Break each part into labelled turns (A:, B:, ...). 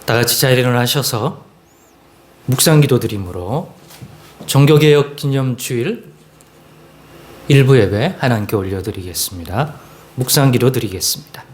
A: 다 같이 자리에 일어나셔서 묵상기도 드림으로 종교개혁 기념주일 일부 예배 하나님께 올려드리겠습니다. 묵상기도 드리겠습니다.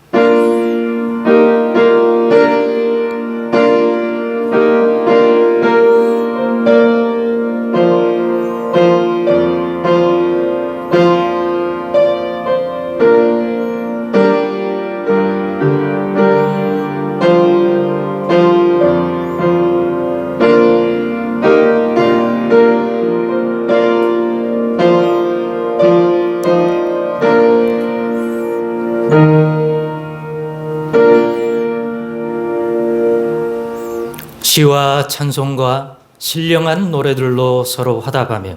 A: 시와 찬송과 신령한 노래들로 서로 화답하며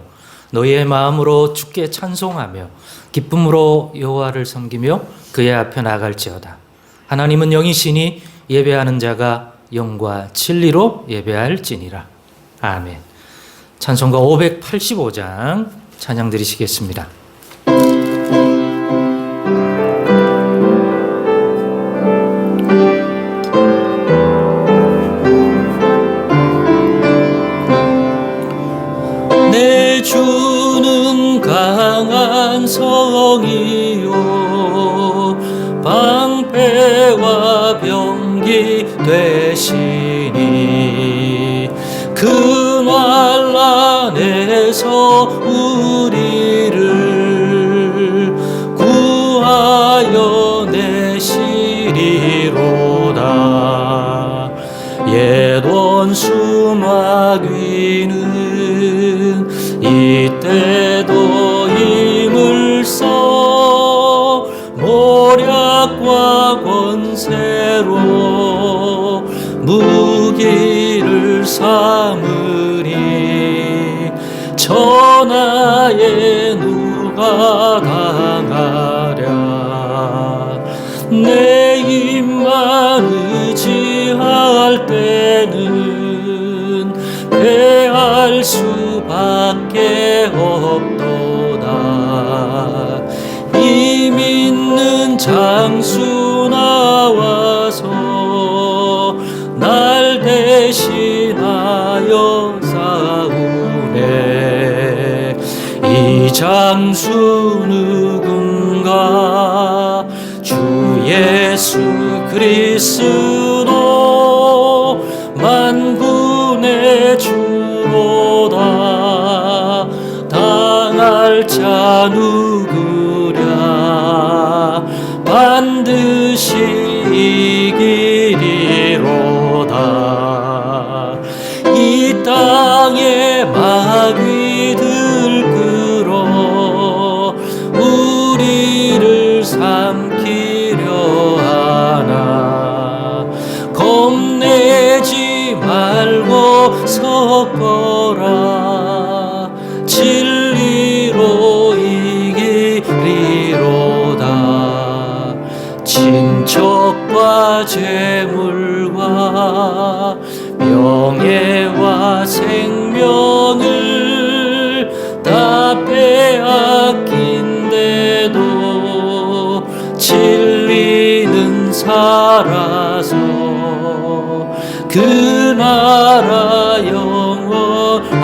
A: 너희의 마음으로 주께 찬송하며 기쁨으로 여호와를 섬기며 그의 앞에 나갈지어다. 하나님은 영이시니 예배하는 자가 영과 진리로 예배할지니라. 아멘. 찬송가 585장 찬양 드리시겠습니다.
B: 주는 강한 성이요 방패와 병기 되시니 그 환난에서 우리를 구하여 내시리로다. 옛 원수 마귀는 이때도 힘을 써 모략과 권세로 무기를 삼으리. 천하에 누가 당하랴. 내 입만 의지할 때는 패할 수밖에 없도다. 이 믿는 장수 나와서 날 대신하여 싸우네. 이 장수 누군가? 주 예수 그리스도 만군의 주로다. 당할 자 누구랴? 반드시 이기리로다. 이 땅의 마귀들 끌어 우리를 삼키려 하나. 겁내지 말고 섞어라. 진리로 이기리로다. 친척과 재물과 명예와 생명을 다 빼앗긴데도 진리는 살아서 그 나라 영원하리라.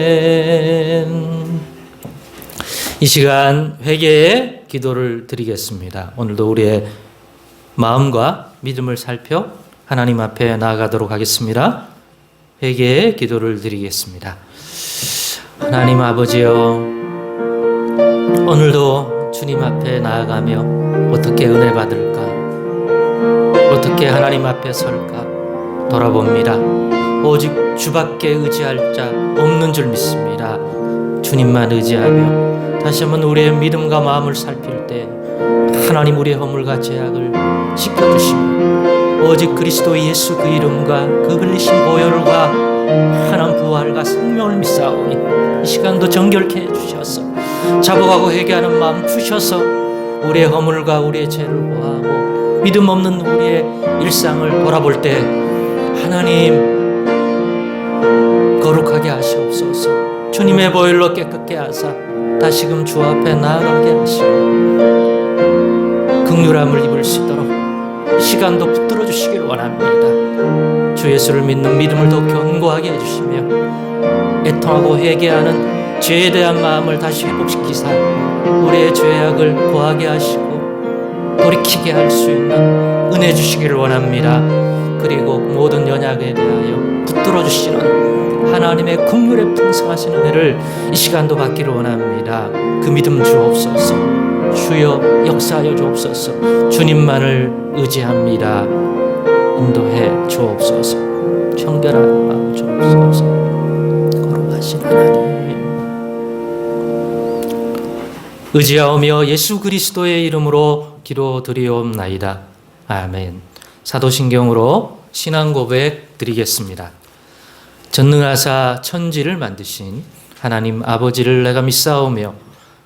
B: 아멘. 이 시간 회개의 기도를 드리겠습니다. 오늘도 우리의 마음과 믿음을 살펴 하나님 앞에 나아가도록 하겠습니다. 회개의 기도를 드리겠습니다. 하나님 아버지여, 오늘도 주님 앞에 나아가며 어떻게 은혜 받을까, 어떻게 하나님 앞에 설까 돌아봅니다. 오직 주밖에 의지할 자 없는 줄 믿습니다. 주님만 의지하며 다시 한번 우리의 믿음과 마음을 살필 때 하나님 우리의 허물과 죄악을 씻겨주시고 오직 그리스도 예수 그 이름과 그 흘리신 보혈과 하나님 부활과 생명을 믿사오니 이 시간도 정결케 해주셔서 자복하고 회개하는 마음 주셔서 우리의 허물과 우리의 죄를 고하고 믿음 없는 우리의 일상을 돌아볼 때 하나님 거룩하게 하시옵소서. 주님의 보혈로 깨끗게 하사
A: 다시금 주 앞에 나아가게 하시고 긍휼함을 입을 수 있도록 시간도 붙들어 주시길 원합니다. 주 예수를 믿는 믿음을 더 견고하게 해주시며 애통하고 회개하는 죄에 대한 마음을 다시 회복시키사 우리의 죄악을 고하게 하시고 돌이키게 할 수 있는 은혜 주시기를 원합니다. 그리고 모든 연약에 대하여 붙들어 주시는 하나님의 긍휼의 풍성하신 은혜를 이 시간도 받기를 원합니다. 그 믿음 주옵소서. 주여 역사하여 주옵소서. 주님만을 의지합니다. 인도해 주옵소서. 청결한 마음 주옵소서. 거룩하신 하나님 의지하오며 예수 그리스도의 이름으로 기도드리옵나이다. 아멘. 사도신경으로 신앙 고백 드리겠습니다. 전능하사 천지를 만드신 하나님 아버지를 내가 믿사오며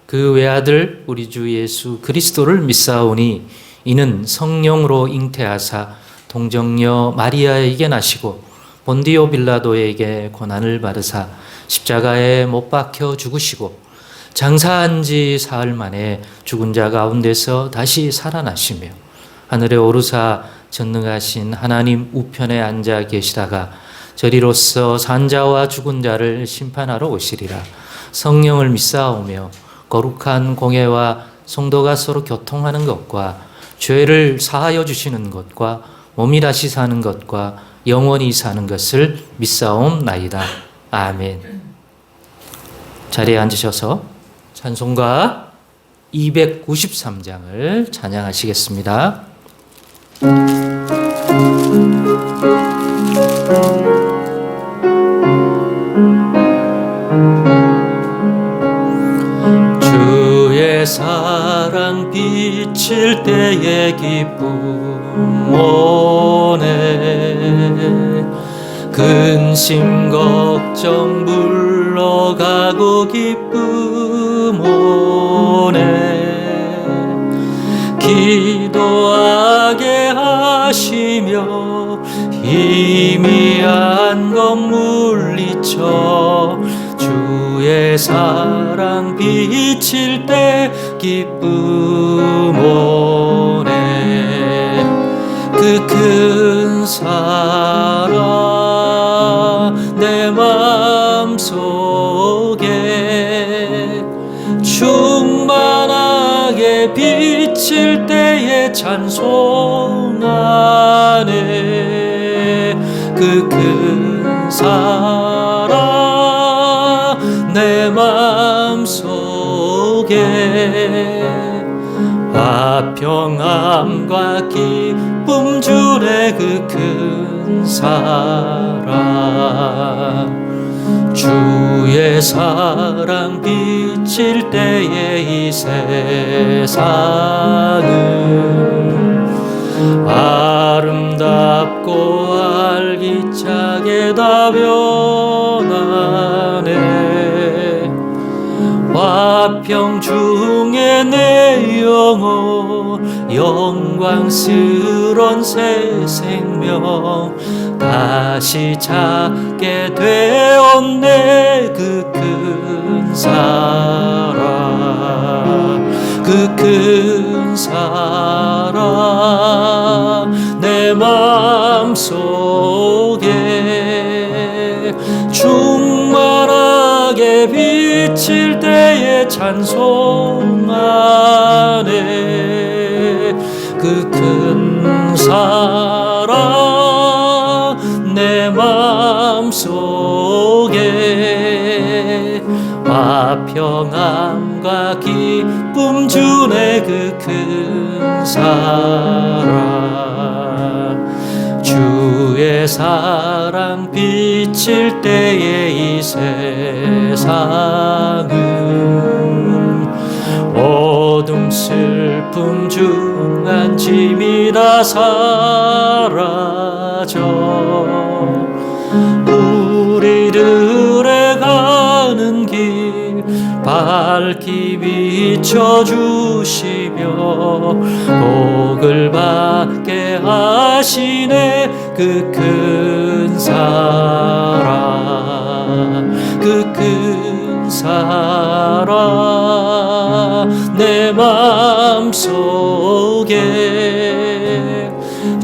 A: 그 외아들 우리 주 예수 그리스도를 믿사오니 이는 성령으로 잉태하사 동정녀 마리아에게 나시고 본디오 빌라도에게 고난을 받으사 십자가에 못 박혀 죽으시고 장사한 지 사흘 만에 죽은 자 가운데서 다시 살아나시며 하늘에 오르사 전능하신 하나님 우편에 앉아 계시다가 저리로서 산자와 죽은 자를 심판하러 오시리라. 성령을 믿사오며 거룩한 공예와 성도가 서로 교통하는 것과 죄를 사하여 주시는 것과 몸이 다시 사는 것과 영원히 사는 것을 믿사옵나이다. 아멘. 자리에 앉으셔서 찬송가 293장을 찬양하시겠습니다. 주의 사랑 비칠 때의 기쁨 오네 근심 걱정 물러가고 기쁨 오네 기도하게 하시며 희미한 것 물리쳐 주의 사랑 비칠 때 기쁨 오네 그 큰 사랑 내 맘속에 충만하게 비칠 때에 찬송하네 그 큰 사랑 내 맘속에 화평함과 기쁨 주네 그 큰 사랑 주의 사랑 비칠 때에 이 세상은 아름답고 활기차게 다 변하네 화평 중에 내 영혼 영광스런 새 생명 다시 찾게 되었네 그 큰 사랑 그 큰 사랑 내 맘속에 충만하게 비칠 때에 찬송하네 그 큰 사랑 내 맘속에 화평함과 기쁨 주네 그 큰 사랑 주의 사랑 비칠 때에 이 세상은 어둠 슬픔 중한 짐이 다 사라져 우리들의 가는 길 밝히 비춰주시며 복을 받게 하시네 그 큰 사랑 그 큰 살아 내 맘속에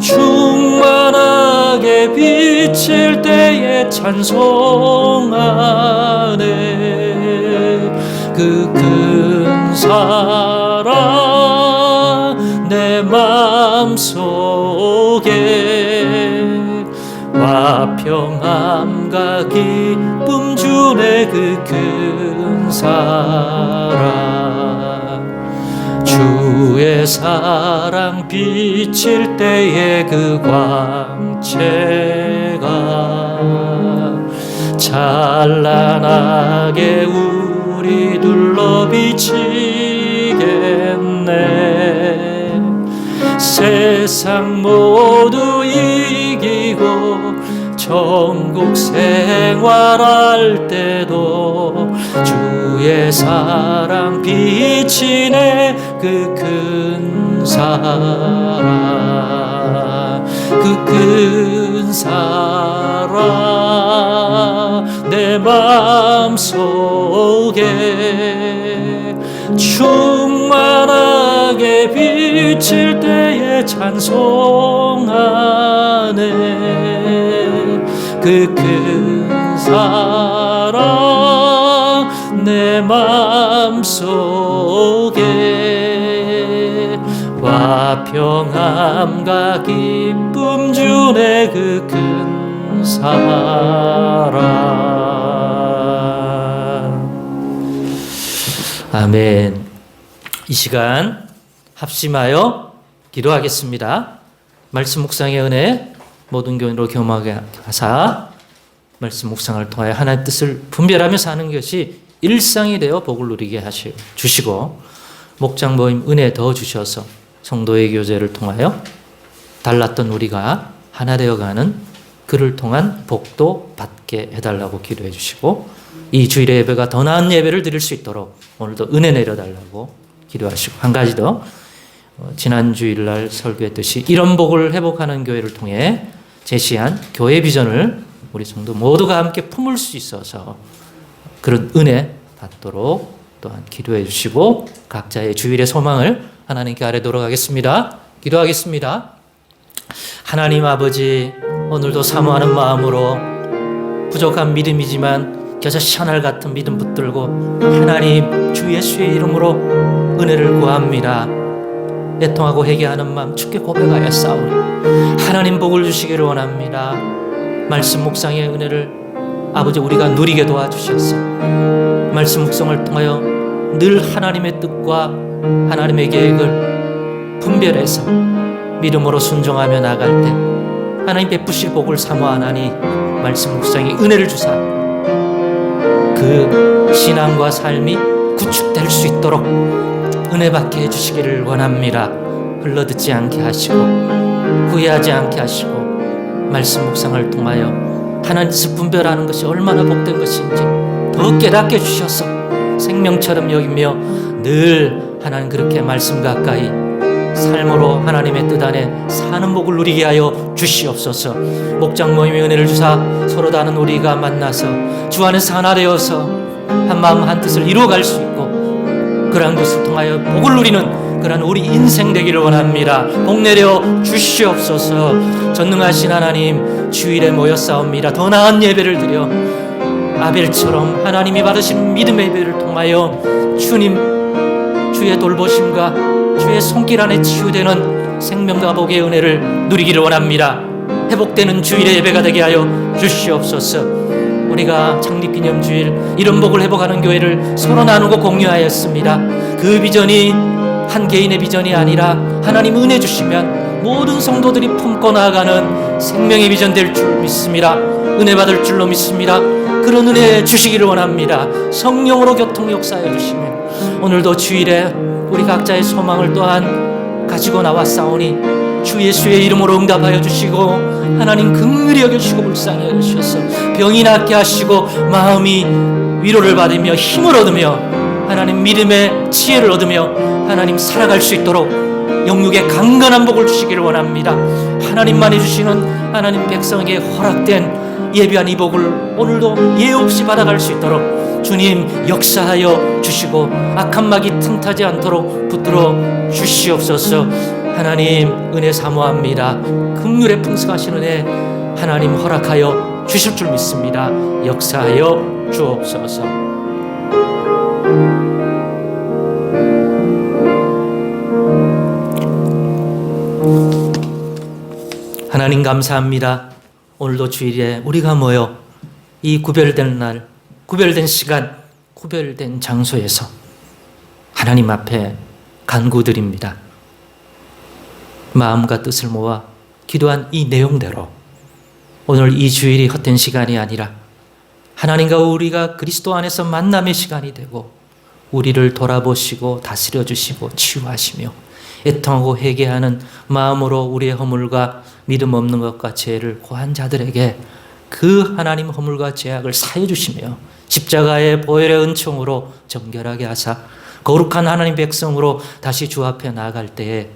A: 충만하게 비칠 때에 찬송하네. 그 큰 사랑 내 맘속에 화평함과 기쁨 주네. 그 큰 사랑 주의 사랑 비칠 때에 그 광채가 찬란하게 우리 둘러 비치겠네. 세상 모두 이기고 천국 생활할 때도 주의 사랑 비치네. 그 큰 사랑 그 큰 사랑 내 맘속에 충만하게 비칠 때에 찬송하네. 그 큰 사랑 내 맘속에 화평함과 기쁨 주네. 그 큰 사랑. 아멘. 이 시간 합심하여 기도하겠습니다. 말씀 묵상의 은혜 모든 교인으로 겸하게 하사 말씀 묵상을 통하여 하나님의 뜻을 분별하며 사는 것이 일상이 되어 복을 누리게 주시고 목장 모임 은혜 더 주셔서 성도의 교제를 통하여 달랐던 우리가 하나 되어가는 그를 통한 복도 받게 해달라고 기도해 주시고 이 주일의 예배가 더 나은 예배를 드릴 수 있도록 오늘도 은혜 내려달라고 기도하시고 한 가지 더 지난 주일날 설교했듯이 이런 복을 회복하는 교회를 통해 제시한 교회 비전을 우리 성도 모두가 함께 품을 수 있어서 그런 은혜 받도록 또한 기도해 주시고 각자의 주일의 소망을 하나님께 아뢰도록 하겠습니다. 기도하겠습니다. 하나님 아버지, 오늘도 사모하는 마음으로 부족한 믿음이지만 겨자씨 하늘 같은 믿음 붙들고 하나님 주 예수의 이름으로 은혜를 구합니다. 애통하고 회개하는 마음 주께 고백하여 싸우니 하나님 복을 주시기를 원합니다. 말씀 묵상의 은혜를 아버지 우리가 누리게 도와주셔서 말씀 묵상을 통하여 늘 하나님의 뜻과 하나님의 계획을 분별해서 믿음으로 순종하며 나갈 때 하나님 베푸실 복을 사모하나니 말씀 묵상의 은혜를 주사 그 신앙과 삶이 구축될 수 있도록 은혜 받게 해주시기를 원합니다. 흘러듣지 않게 하시고 후회하지 않게 하시고 말씀 묵상을 통하여 하나님 뜻을 분별하는 것이 얼마나 복된 것인지 더 깨닫게 주셔서 생명처럼 여기며 늘 하나님 그렇게 말씀 가까이 삶으로 하나님의 뜻 안에 사는 복을 누리게 하여 주시옵소서. 목장 모임의 은혜를 주사 서로 다른 우리가 만나서 주 안에서 하나 되어서 한 마음 한 뜻을 이루어갈 수 있고 그러한 것을 통하여 복을 누리는 그러한 우리 인생 되기를 원합니다. 복 내려 주시옵소서. 전능하신 하나님 주일에 모였사옵니다. 더 나은 예배를 드려 아벨처럼 하나님이 받으신 믿음의 예배를 통하여 주님 주의 돌보심과 주의 손길 안에 치유되는 생명과 복의 은혜를 누리기를 원합니다. 회복되는 주일의 예배가 되게 하여 주시옵소서. 우리가 창립기념주일 이런 복을 회복하는 교회를 서로 나누고 공유하였습니다. 그 비전이 한 개인의 비전이 아니라 하나님 은혜 주시면 모든 성도들이 품고 나아가는 생명의 비전 될 줄 믿습니다. 은혜 받을 줄로 믿습니다. 그런 은혜 주시기를 원합니다. 성령으로 교통 역사해 주시면 오늘도 주일에 우리 각자의 소망을 또한 가지고 나왔사오니 주 예수의 이름으로 응답하여 주시고 하나님 긍휼히 여겨주시고 불쌍히 여겨주셔서 병이 낫게 하시고 마음이 위로를 받으며 힘을 얻으며 하나님 믿음의 지혜를 얻으며 하나님 살아갈 수 있도록 영육의 강건한 복을 주시기를 원합니다. 하나님만이 주시는 하나님 백성에게 허락된 예비한 이 복을 오늘도 예 없이 받아갈 수 있도록 주님 역사하여 주시고 악한 막이 틈타지 않도록 붙들어 주시옵소서. 하나님 은혜 사모합니다. 긍휼에 풍성하신 은혜 하나님 허락하여 주실 줄 믿습니다. 역사하여 주옵소서. 하나님 감사합니다. 오늘도 주일에 우리가 모여 이 구별된 날, 구별된 시간, 구별된 장소에서 하나님 앞에 간구드립니다. 마음과 뜻을 모아 기도한 이 내용대로 오늘 이 주일이 헛된 시간이 아니라 하나님과 우리가 그리스도 안에서 만남의 시간이 되고 우리를 돌아보시고 다스려 주시고 치유하시며 애통하고 회개하는 마음으로 우리의 허물과 믿음 없는 것과 죄를 고한 자들에게 그 하나님 허물과 죄악을 사해 주시며 십자가의 보혈의 은총으로 정결하게 하사 거룩한 하나님 백성으로 다시 주 앞에 나아갈 때에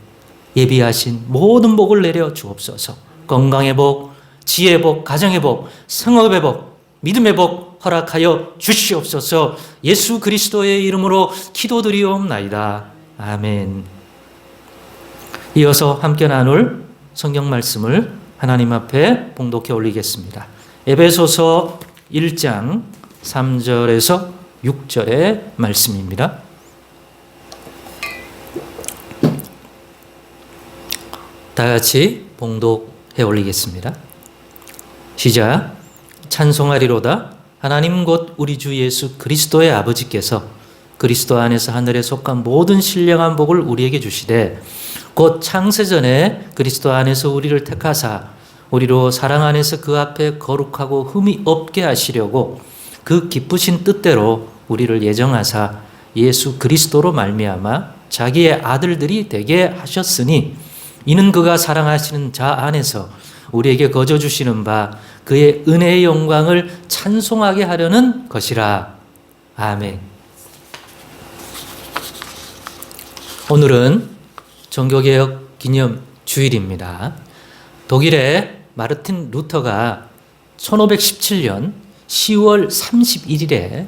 A: 예비하신 모든 복을 내려 주옵소서. 건강의 복, 지혜의 복, 가정의 복, 성업의 복, 믿음의 복 허락하여 주시옵소서. 예수 그리스도의 이름으로 기도드리옵나이다. 아멘. 이어서 함께 나눌 성경 말씀을 하나님 앞에 봉독해 올리겠습니다. 에베소서 1장 3절에서 6절의 말씀입니다. 다 같이 봉독해 올리겠습니다. 시작. 찬송하리로다. 하나님 곧 우리 주 예수 그리스도의 아버지께서 그리스도 안에서 하늘에 속한 모든 신령한 복을 우리에게 주시되 곧 창세전에 그리스도 안에서 우리를 택하사 우리로 사랑 안에서 그 앞에 거룩하고 흠이 없게 하시려고 그 기쁘신 뜻대로 우리를 예정하사 예수 그리스도로 말미암아 자기의 아들들이 되게 하셨으니 이는 그가 사랑하시는 자 안에서 우리에게 거저 주시는 바 그의 은혜의 영광을 찬송하게 하려는 것이라. 아멘. 오늘은 종교개혁 기념 주일입니다. 독일의 마르틴 루터가 1517년 10월 31일에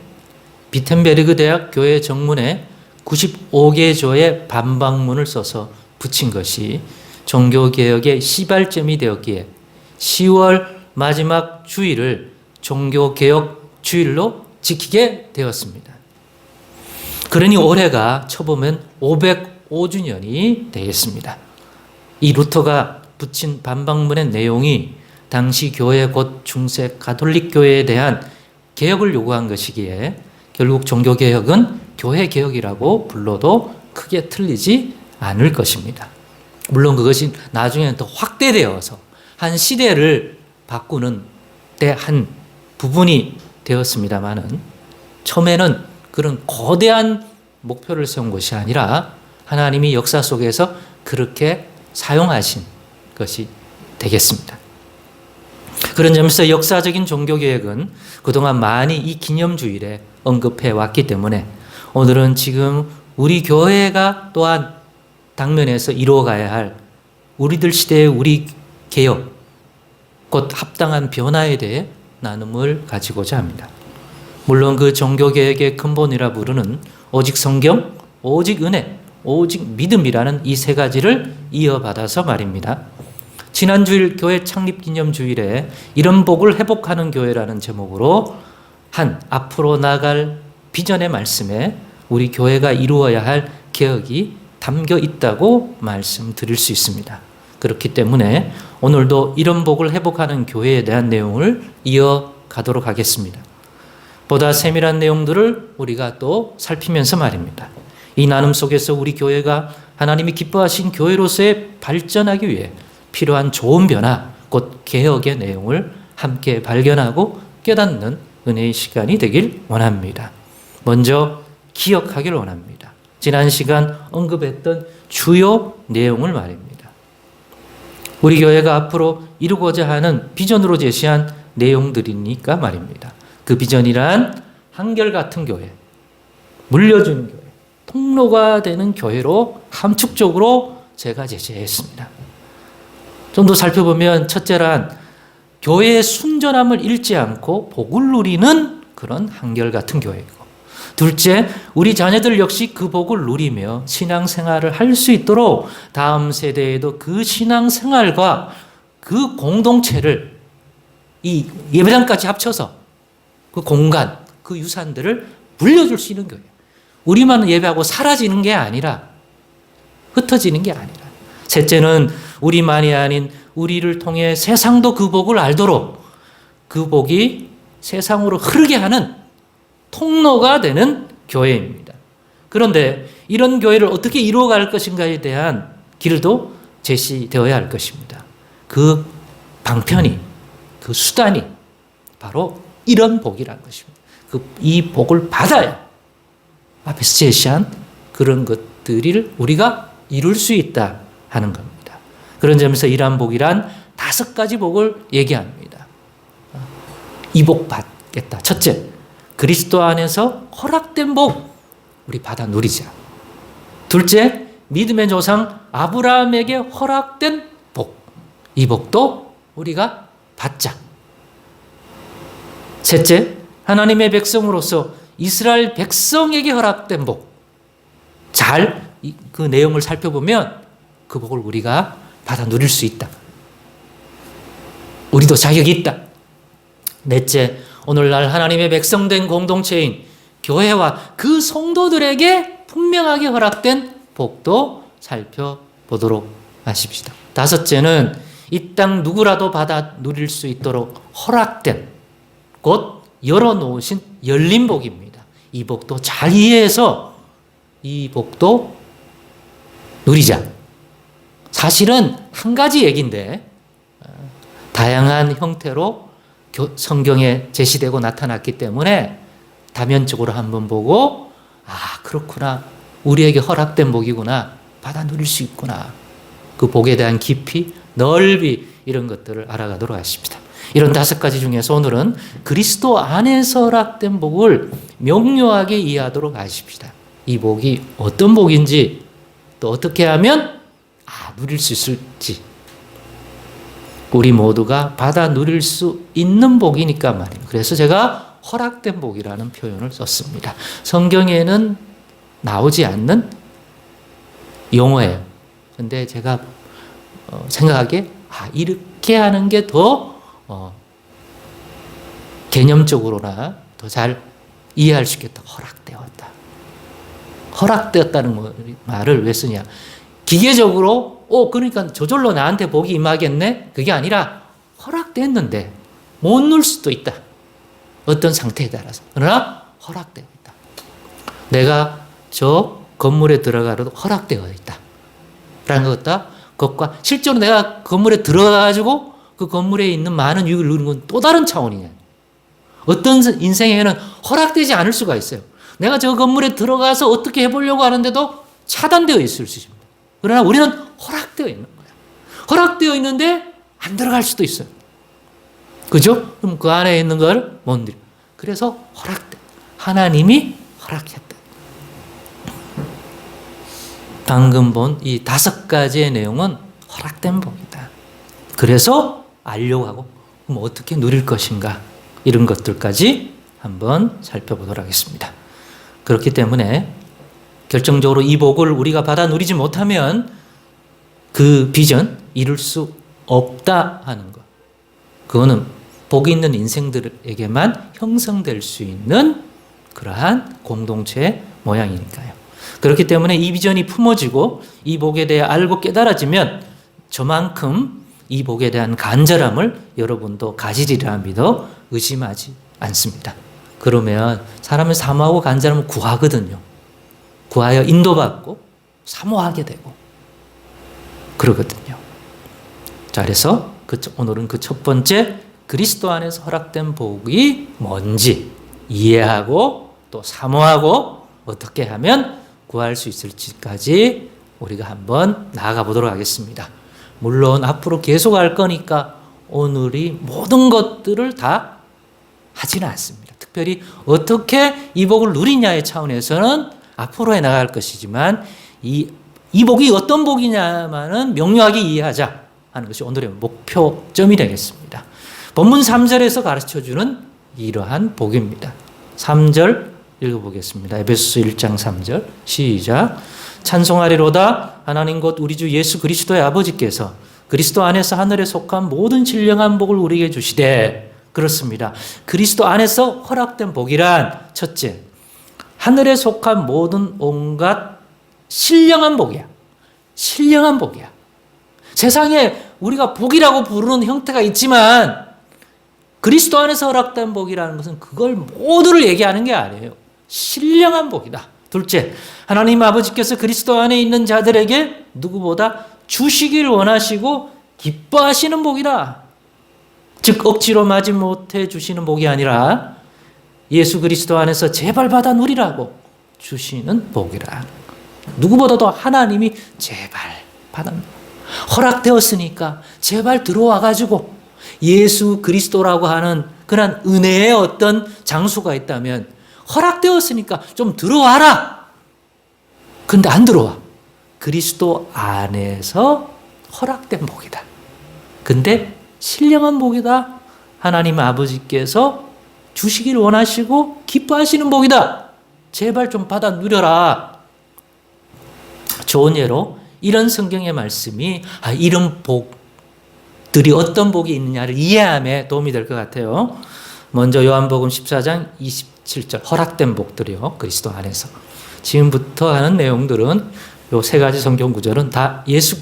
A: 비텐베르그 대학 교회 정문에 95개 조의 반박문을 써서 붙인 것이 종교개혁의 시발점이 되었기에 10월 마지막 주일을 종교개혁 주일로 지키게 되었습니다. 그러니 올해가 쳐보면 505주년이 되겠습니다. 이 루터가 붙인 반박문의 내용이 당시 교회 곧 중세 가톨릭 교회에 대한 개혁을 요구한 것이기에 결국 종교개혁은 교회개혁이라고 불러도 크게 틀리지 않을 것입니다. 물론 그것이 나중에는 더 확대되어서 한 시대를 바꾸는 때 한 부분이 되었습니다마는 처음에는 그런 거대한 목표를 세운 것이 아니라 하나님이 역사 속에서 그렇게 사용하신 것이 되겠습니다. 그런 점에서 역사적인 종교개혁은 그동안 많이 이 기념주일에 언급해 왔기 때문에 오늘은 지금 우리 교회가 또한 당면에서 이루어가야 할 우리들 시대의 우리 개혁, 곧 합당한 변화에 대해 나눔을 가지고자 합니다. 물론 그 종교개혁의 근본이라 부르는 오직 성경, 오직 은혜, 오직 믿음이라는 이 세 가지를 이어받아서 말입니다. 지난주일 교회 창립기념주일에 이런 복을 회복하는 교회라는 제목으로 한 앞으로 나갈 비전의 말씀에 우리 교회가 이루어야 할 개혁이 담겨 있다고 말씀드릴 수 있습니다. 그렇기 때문에 오늘도 이런 복을 회복하는 교회에 대한 내용을 이어가도록 하겠습니다. 보다 세밀한 내용들을 우리가 또 살피면서 말입니다. 이 나눔 속에서 우리 교회가 하나님이 기뻐하신 교회로서의 발전하기 위해 필요한 좋은 변화, 곧 개혁의 내용을 함께 발견하고 깨닫는 은혜의 시간이 되길 원합니다. 먼저 기억하길 원합니다. 지난 시간 언급했던 주요 내용을 말입니다. 우리 교회가 앞으로 이루고자 하는 비전으로 제시한 내용들이니까 말입니다. 그 비전이란 한결같은 교회, 물려주는 교회, 통로가 되는 교회로 함축적으로 제가 제시했습니다. 좀 더 살펴보면 첫째란 교회의 순전함을 잃지 않고 복을 누리는 그런 한결같은 교회이고, 둘째, 우리 자녀들 역시 그 복을 누리며 신앙생활을 할 수 있도록 다음 세대에도 그 신앙생활과 그 공동체를 이 예배당까지 합쳐서 그 공간, 그 유산들을 물려줄 수 있는 교회. 우리만 예배하고 사라지는 게 아니라, 흩어지는 게 아니라. 셋째는 우리만이 아닌 우리를 통해 세상도 그 복을 알도록 그 복이 세상으로 흐르게 하는 통로가 되는 교회입니다. 그런데 이런 교회를 어떻게 이루어갈 것인가에 대한 길도 제시되어야 할 것입니다. 그 방편이, 그 수단이 바로 이런 복이라는 것입니다. 이 복을 받아야 앞에서 제시한 그런 것들을 우리가 이룰 수 있다 하는 겁니다. 그런 점에서 이러한 복이란 5가지 복을 얘기합니다. 이 복 받겠다. 첫째, 그리스도 안에서 허락된 복 우리 받아 누리자. 둘째, 믿음의 조상 아브라함에게 허락된 복, 이 복도 우리가 받자. 셋째, 하나님의 백성으로서 이스라엘 백성에게 허락된 복, 잘 그 내용을 살펴보면 그 복을 우리가 받아 누릴 수 있다. 우리도 자격이 있다. 넷째, 오늘날 하나님의 백성된 공동체인 교회와 그 성도들에게 분명하게 허락된 복도 살펴보도록 하십시다. 다섯째는 이 땅 누구라도 받아 누릴 수 있도록 허락된, 곧 열어놓으신 열린 복입니다. 이 복도 잘 이해해서 이 복도 누리자. 사실은 한 가지 얘기인데 다양한 형태로 성경에 제시되고 나타났기 때문에 다면적으로 한번 보고, 아, 그렇구나, 우리에게 허락된 복이구나, 받아 누릴 수 있구나, 그 복에 대한 깊이, 넓이, 이런 것들을 알아가도록 하십니다. 이런 5가지 중에서 오늘은 그리스도 안에서 허락된 복을 명료하게 이해하도록 하십시다. 이 복이 어떤 복인지, 또 어떻게 하면 누릴 수 있을지, 우리 모두가 받아 누릴 수 있는 복이니까 말이에요. 그래서 제가 허락된 복이라는 표현을 썼습니다. 성경에는 나오지 않는 용어예요. 근데 제가 생각하기에 이렇게 하는 게 더 개념적으로나 더 잘 이해할 수 있겠다. 허락되었다. 허락되었다는 말을 왜 쓰냐. 기계적으로 그러니까 저절로 나한테 복이 임하겠네? 그게 아니라 허락됐는데 못 누릴 수도 있다. 어떤 상태에 따라서. 그러나 허락되어 있다. 내가 저 건물에 들어가도 허락되어 있다. 라는 것과 실제로 내가 건물에 들어가가지고 그 건물에 있는 많은 유익을 누리는 건 또 다른 차원이에요. 어떤 인생에는 허락되지 않을 수가 있어요. 내가 저 건물에 들어가서 어떻게 해보려고 하는데도 차단되어 있을 수 있습니다. 그러나 우리는 허락되어 있는 거예요. 허락되어 있는데 안 들어갈 수도 있어요. 그죠? 그럼 그 안에 있는 걸 못 누려. 그래서 허락돼. 하나님이 허락했다. 방금 본 이 5가지의 내용은 허락된 복이다. 그래서 알려고 하고, 그럼 어떻게 누릴 것인가, 이런 것들까지 한번 살펴보도록 하겠습니다. 그렇기 때문에 결정적으로 이 복을 우리가 받아 누리지 못하면 그 비전 이룰 수 없다 하는 것. 그거는 복이 있는 인생들에게만 형성될 수 있는 그러한 공동체의 모양이니까요. 그렇기 때문에 이 비전이 품어지고 이 복에 대해 알고 깨달아지면 저만큼 이 복에 대한 간절함을 여러분도 가지리라 믿어 의심하지 않습니다. 그러면 사람은 사모하고 간절하면 구하거든요. 구하여 인도받고 사모하게 되고 그러거든요. 자, 그래서 오늘은 그 첫 번째 그리스도 안에서 허락된 복이 뭔지 이해하고 또 사모하고 어떻게 하면 구할 수 있을지까지 우리가 한번 나아가 보도록 하겠습니다. 물론 앞으로 계속 할 거니까 오늘이 모든 것들을 다 하지는 않습니다. 특별히 어떻게 이 복을 누리냐의 차원에서는 앞으로 해 나갈 것이지만 이 복이 어떤 복이냐만은 명료하게 이해하자 하는 것이 오늘의 목표점이 되겠습니다. 본문 3절에서 가르쳐주는 이러한 복입니다.
B: 3절 읽어보겠습니다. 에베소서 1장 3절 시작. 찬송하리로다 하나님 곧 우리 주 예수 그리스도의 아버지께서 그리스도 안에서 하늘에 속한 모든 신령한 복을 우리에게 주시되. 그렇습니다. 그리스도 안에서 허락된 복이란 첫째, 하늘에 속한 모든 온갖 신령한 복이야. 신령한 복이야. 세상에 우리가 복이라고 부르는 형태가 있지만 그리스도 안에서 허락된 복이라는 것은 그걸 모두를 얘기하는 게 아니에요. 신령한 복이다. 둘째, 하나님 아버지께서 그리스도 안에 있는 자들에게 누구보다 주시길 원하시고 기뻐하시는 복이다. 즉 억지로 마지 못해 주시는 복이 아니라 예수 그리스도 안에서 제발 받아 누리라고 주시는 복이라. 누구보다도 하나님이 제발 받아 허락되었으니까 제발 들어와 가지고 예수 그리스도라고 하는 그런 은혜의 어떤 장소가 있다면 허락되었으니까 좀 들어와라. 근데 안 들어와. 그리스도 안에서 허락된 복이다. 근데 신령한 복이다. 하나님 아버지께서 주시기를 원하시고 기뻐하시는 복이다. 제발 좀 받아 누려라. 좋은 예로 이런 성경의 말씀이 이런 복들이 어떤 복이 있느냐를 이해함에 도움이 될 것 같아요. 먼저 요한복음 14장 27절 허락된 복들이요. 그리스도 안에서. 지금부터 하는 내용들은 요 세 가지 성경 구절은 다 예수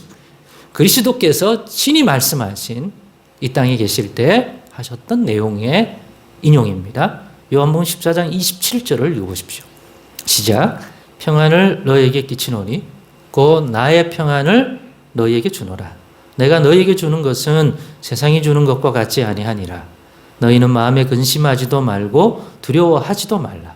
B: 그리스도께서 친히 말씀하신 이 땅에 계실 때 하셨던 내용의 인용입니다. 요한복음 14장 27절을 읽어보십시오. 시작. 평안을 너에게 끼치노니 곧 나의 평안을 너희에게 주노라. 내가 너희에게 주는 것은 세상이 주는 것과 같지 아니하니라. 너희는 마음에 근심하지도 말고 두려워하지도 말라.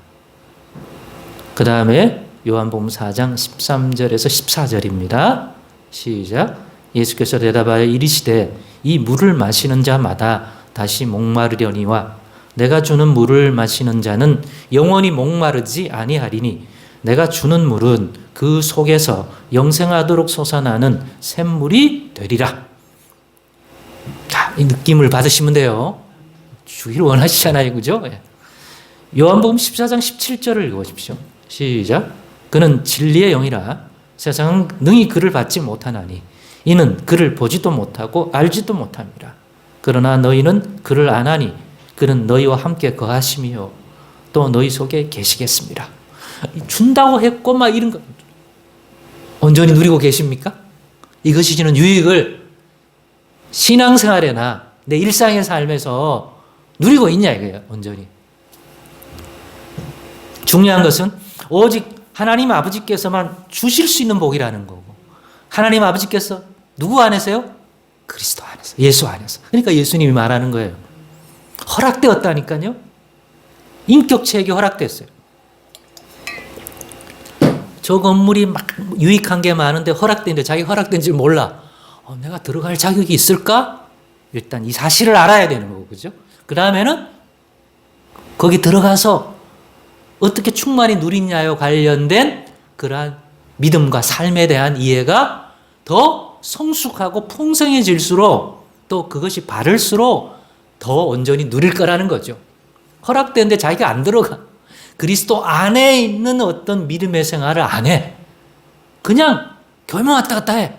B: 그 다음에 요한복음 4장 13절에서 14절입니다. 시작. 예수께서 대답하여 이르시되 이 물을 마시는 자마다 다시 목마르려니와 내가 주는 물을 마시는 자는 영원히 목마르지 아니하리니 내가 주는 물은 그 속에서 영생하도록 솟아나는 샘물이 되리라. 이 느낌을 받으시면 돼요. 주기를 원하시잖아요. 그죠? 요한복음 14장 17절을 읽어보십시오. 시작. 그는 진리의 영이라 세상은 능히 그를 받지 못하나니 이는 그를 보지도 못하고 알지도 못함이라. 그러나 너희는 그를 아나니 그는 너희와 함께 거하심이요 또 너희 속에 계시겠습니다. 준다고 했고 막 이런 거 온전히 누리고 계십니까? 이것이 주는 유익을 신앙생활에나 내 일상의 삶에서 누리고 있냐 이거예요. 온전히. 중요한 것은 오직 하나님 아버지께서만 주실 수 있는 복이라는 거고 하나님 아버지께서 누구 안에서요? 그리스도 안에서, 예수 안에서. 그러니까 예수님이 말하는 거예요. 허락되었다니까요. 인격체에게 허락됐어요. 저 건물이 막 유익한 게 많은데 허락된데 자기 허락된지 몰라. 내가 들어갈 자격이 있을까? 일단 이 사실을 알아야 되는 거고, 그죠? 그 다음에는 거기 들어가서 어떻게 충만히 누리냐에 관련된 그러한 믿음과 삶에 대한 이해가 더 성숙하고 풍성해질수록 또 그것이 바를수록 더 온전히 누릴 거라는 거죠. 허락되는데 자기가 안 들어가. 그리스도 안에 있는 어떤 믿음의 생활을 안 해. 그냥 교회만 왔다 갔다 해.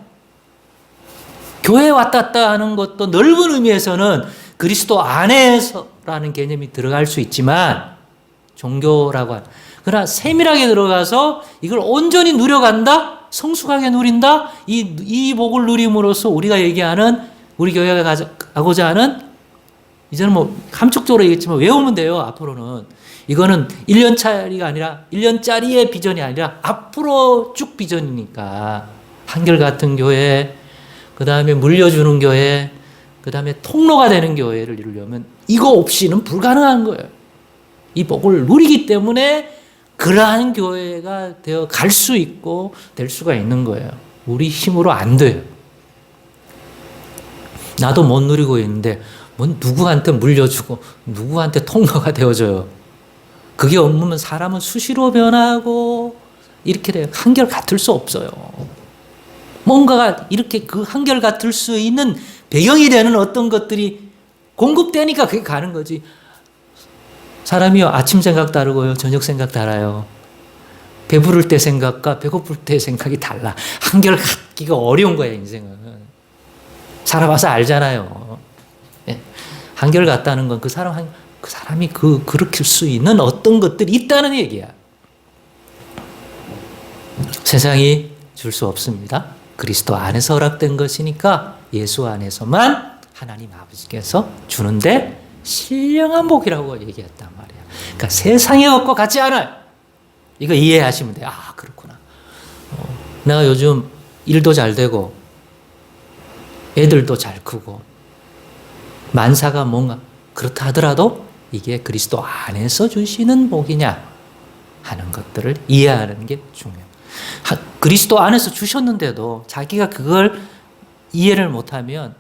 B: 교회 왔다 갔다 하는 것도 넓은 의미에서는 그리스도 안에서라는 개념이 들어갈 수 있지만 종교라고 하는. 그러나 세밀하게 들어가서 이걸 온전히 누려간다? 성숙하게 누린다? 이 복을 누림으로써 우리가 얘기하는 우리 교회가 가고자 하는 이제는 뭐 함축적으로 얘기했지만 외우면 돼요. 앞으로는. 이거는 1년짜리가 아니라 1년짜리의 비전이 아니라 앞으로 쭉 비전이니까 한결같은 교회, 그 다음에 물려주는 교회, 그 다음에 통로가 되는 교회를 이루려면 이거 없이는 불가능한 거예요. 이 복을 누리기 때문에 그러한 교회가 되어 갈 수 있고 될 수가 있는 거예요. 우리 힘으로 안 돼요. 나도 못 누리고 있는데 누구한테 물려주고 누구한테 통로가 되어줘요. 그게 없으면 사람은 수시로 변하고 이렇게 돼요. 한결 같을 수 없어요. 뭔가가 이렇게 그 한결 같을 수 있는 배경이 되는 어떤 것들이 공급되니까 그게 가는 거지.
A: 사람이요, 아침 생각 다르고요, 저녁 생각 달라요. 배부를 때 생각과 배고플 때 생각이 달라. 한결 갖기가 어려운 거예요, 인생은. 살아봐서 알잖아요. 예. 한결 같다는 건 그 사람이 그렇게 수 있는 어떤 것들이 있다는 얘기야. 세상이 줄 수 없습니다. 그리스도 안에서 허락된 것이니까 예수 안에서만 하나님 아버지께서 주는데 신령한 복이라고 얘기했단 말이에요. 그러니까 세상의 것과 같지 않아요. 이거 이해하시면 돼요. 아, 그렇구나. 내가 요즘 일도 잘 되고 애들도 잘 크고 만사가 뭔가 그렇다 하더라도 이게 그리스도 안에서 주시는 복이냐 하는 것들을 이해하는 게 중요해요. 그리스도 안에서 주셨는데도 자기가 그걸 이해를 못하면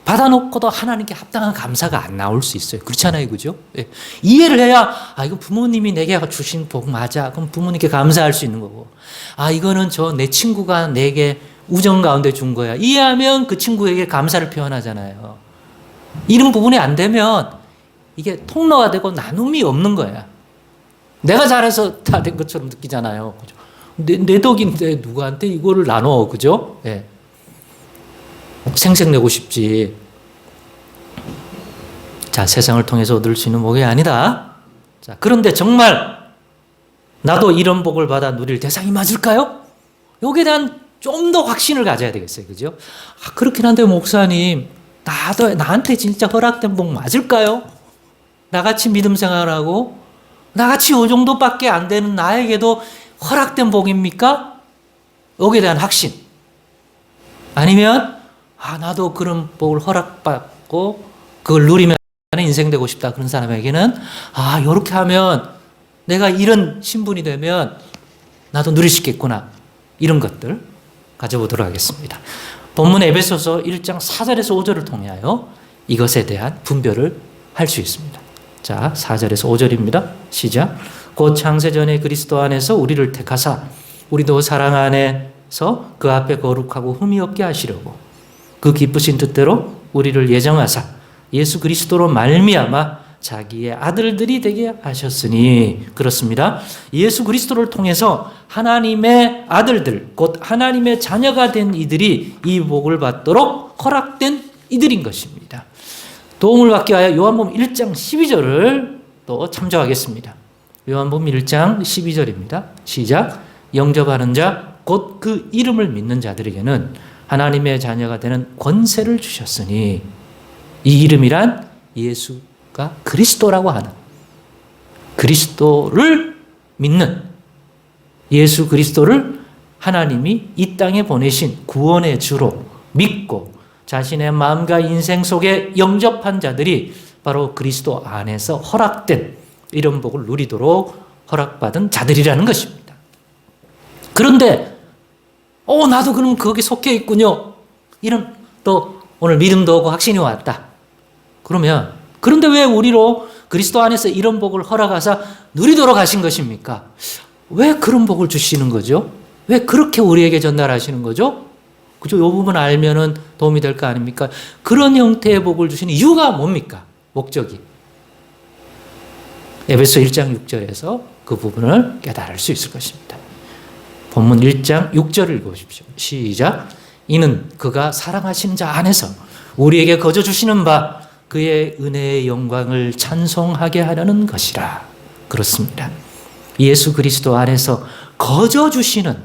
A: 받아놓고도 하나님께 합당한 감사가 안 나올 수 있어요. 그렇잖아요, 그죠? 예. 이해를 해야 이거 부모님이 내게 주신 복 맞아. 그럼 부모님께 감사할 수 있는 거고, 이거는 내 친구가 내게 우정 가운데 준 거야. 이해하면 그 친구에게 감사를 표현하잖아요. 이런 부분이 안 되면 이게 통로가 되고 나눔이 없는 거야. 내가 잘해서 다 된 것처럼 느끼잖아요. 그죠? 내 덕인데 누구한테 이거를 나눠, 그죠? 예. 생색내고 싶지. 자, 세상을 통해서 얻을 수 있는 복이 아니다. 자, 그런데 정말 나도 이런 복을 받아 누릴 대상이 맞을까요? 여기에 대한 좀 더 확신을 가져야 되겠어요, 그죠? 그렇긴 한데 목사님, 나한테 진짜 허락된 복 맞을까요? 나같이 믿음 생활하고 나같이 이 정도밖에 안 되는 나에게도 허락된 복입니까? 여기에 대한 확신. 아니면 나도 그런 복을 허락받고 그걸 누리면 인생 되고 싶다. 그런 사람에게는 이렇게 하면 내가 이런 신분이 되면 나도 누릴 수 있겠구나. 이런 것들 가져보도록 하겠습니다. 본문 에베소서 1장 4절에서 5절을 통하여 이것에 대한 분별을 할 수 있습니다. 자, 4절에서 5절입니다. 시작. 곧 창세전에 그리스도 안에서 우리를 택하사 우리도 사랑 안에서 그 앞에 거룩하고 흠이 없게 하시려고 그 기쁘신 뜻대로 우리를 예정하사 예수 그리스도로 말미암아 자기의 아들들이 되게 하셨으니. 그렇습니다. 예수 그리스도를 통해서 하나님의 아들들, 곧 하나님의 자녀가 된 이들이 이 복을 받도록 허락된 이들인 것입니다. 도움을 받기 위하여 요한복음 1장 12절을 또 참조하겠습니다. 요한복음 1장 12절입니다. 시작. 영접하는 자, 곧 그 이름을 믿는 자들에게는 하나님의 자녀가 되는 권세를 주셨으니. 이 이름이란 예수가 그리스도라고 하는, 그리스도를 믿는, 예수 그리스도를 하나님이 이 땅에 보내신 구원의 주로 믿고 자신의 마음과 인생 속에 영접한 자들이 바로 그리스도 안에서 허락된 이런 복을 누리도록 허락받은 자들이라는 것입니다. 그런데 나도 그럼 거기 속해 있군요. 이런 또 오늘 믿음도 오고 확신이 왔다. 그런데 왜 우리로 그리스도 안에서 이런 복을 허락하사 누리도록 하신 것입니까? 왜 그런 복을 주시는 거죠? 왜 그렇게 우리에게 전달하시는 거죠? 그죠? 이 부분 알면은 도움이 될 거 아닙니까? 그런 형태의 복을 주시는 이유가 뭡니까? 목적이. 에베소 1장 6절에서 그 부분을 깨달을 수 있을 것입니다. 본문 1장 6절을 읽어보십시오. 시작. 이는 그가 사랑하시는 자 안에서 우리에게 거저 주시는 바 그의 은혜의 영광을 찬송하게 하려는 것이라. 그렇습니다. 예수 그리스도 안에서 거저 주시는,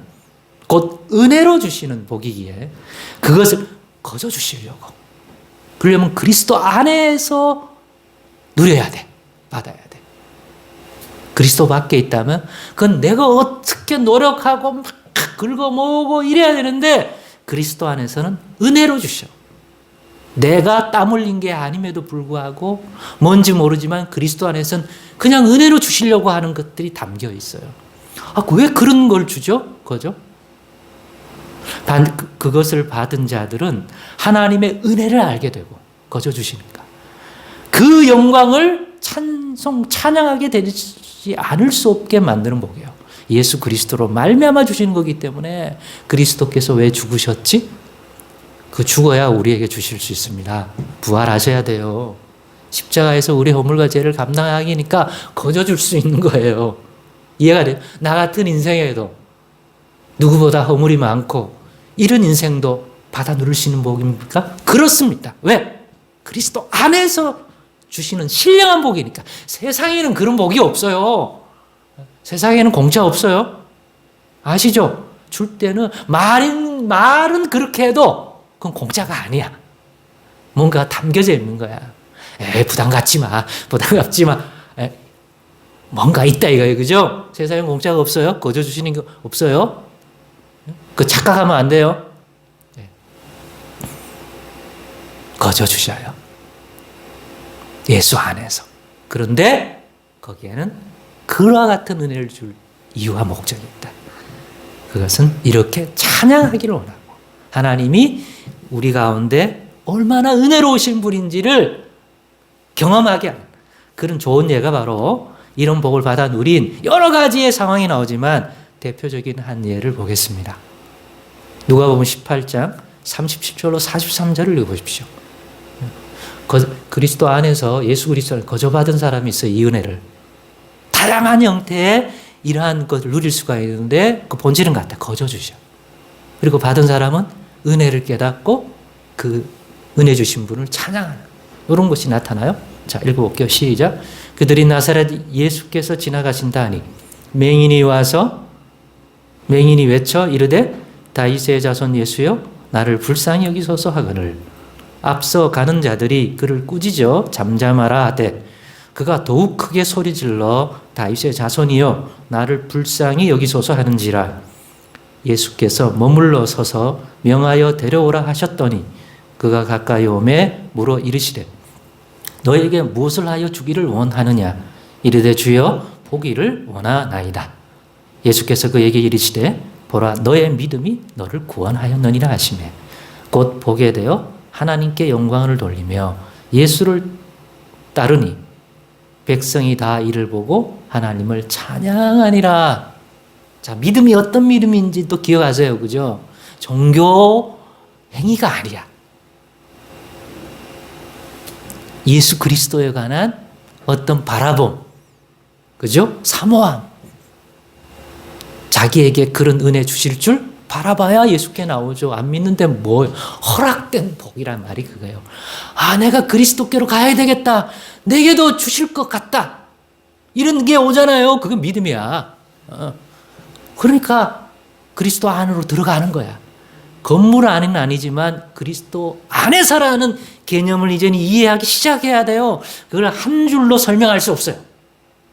A: 곧 은혜로 주시는 복이기에 그것을 거저 주시려고. 그러려면 그리스도 안에서 누려야 돼. 받아야 돼. 그리스도 밖에 있다면 그건 내가 어떻게 노력하고 막 긁어모으고 이래야 되는데 그리스도 안에서는 은혜로 주셔. 내가 땀 흘린 게 아님에도 불구하고 뭔지 모르지만 그리스도 안에서는 그냥 은혜로 주시려고 하는 것들이 담겨 있어요. 왜 그런 걸 주죠? 그죠? 그것을 받은 자들은 하나님의 은혜를 알게 되고 거저 주시니까 그 영광을 찬양하게 되지 않을 수 없게 만드는 복이에요. 예수 그리스도로 말미암아 주시는 거기 때문에 그리스도께서 왜 죽으셨지? 그 죽어야 우리에게 주실 수 있습니다. 부활하셔야 돼요. 십자가에서 우리 허물과 죄를 감당하기니까 거저 줄 수 있는 거예요. 이해가 돼요? 나 같은 인생에도 누구보다 허물이 많고 이런 인생도 받아 누릴 수 있는 복입니까? 그렇습니다. 왜? 그리스도 안에서 주시는 신령한 복이니까. 세상에는 그런 복이 없어요. 세상에는 공짜 없어요. 아시죠? 줄 때는 말은 그렇게 해도 그건 공짜가 아니야. 뭔가 담겨져 있는 거야. 부담 갖지 마. 부담 갖지 마. 뭔가 있다 이거예요. 그죠? 세상에 공짜가 없어요. 거저 주시는 거 없어요. 그 착각하면 안 돼요. 거저 주셔요. 예수 안에서. 그런데 거기에는 그와 같은 은혜를 줄 이유와 목적이 있다. 그것은 이렇게 찬양하기를 원하고 하나님이 우리 가운데 얼마나 은혜로우신 분인지를 경험하게 하는 그런 좋은 예가 바로 이런 복을 받아 누린 여러 가지의 상황이 나오지만 대표적인 한 예를 보겠습니다. 누가복음 18장 37절로 43절을 읽어보십시오. 그리스도 안에서 예수 그리스도를 거저받은 사람이 있어요. 이 은혜를. 다양한 형태의 이러한 것을 누릴 수가 있는데 그 본질은 같다. 거저 주셔. 그리고 받은 사람은 은혜를 깨닫고 그 은혜 주신 분을 찬양하는 이런 것이 나타나요. 자, 읽어볼게요. 시작. 그들이 나사렛 예수께서 지나가신다 하니 맹인이 외쳐 이르되 다윗의 자손 예수여 나를 불쌍히 여기소서 하거늘 앞서 가는 자들이 그를 꾸짖어 잠잠하라 하되 그가 더욱 크게 소리질러 다윗의 자손이여 나를 불쌍히 여기소서 하는지라 예수께서 머물러 서서 명하여 데려오라 하셨더니 그가 가까이 오매 물어 이르시되 너에게 무엇을 하여 주기를 원하느냐 이르되 주여 보기를 원하나이다. 예수께서 그에게 이르시되 보라 너의 믿음이 너를 구원하였느니라 하시매 곧 보게 되어 하나님께 영광을 돌리며 예수를 따르니 백성이 다 이를 보고 하나님을 찬양하니라. 자, 믿음이 어떤 믿음인지 또 기억하세요. 그죠? 종교 행위가 아니야. 예수 그리스도에 관한 어떤 바라봄, 그죠? 사모함. 자기에게 그런 은혜 주실 줄 바라봐야 예수께 나오죠. 안 믿는데 뭐 허락된 복이란 말이 그거예요. 아, 내가 그리스도께로 가야 되겠다. 내게도 주실 것 같다. 이런 게 오잖아요. 그건 믿음이야. 그러니까 그리스도 안으로 들어가는 거야. 건물 안은 아니지만 그리스도 안에서라는 개념을 이제는 이해하기 시작해야 돼요. 그걸 한 줄로 설명할 수 없어요.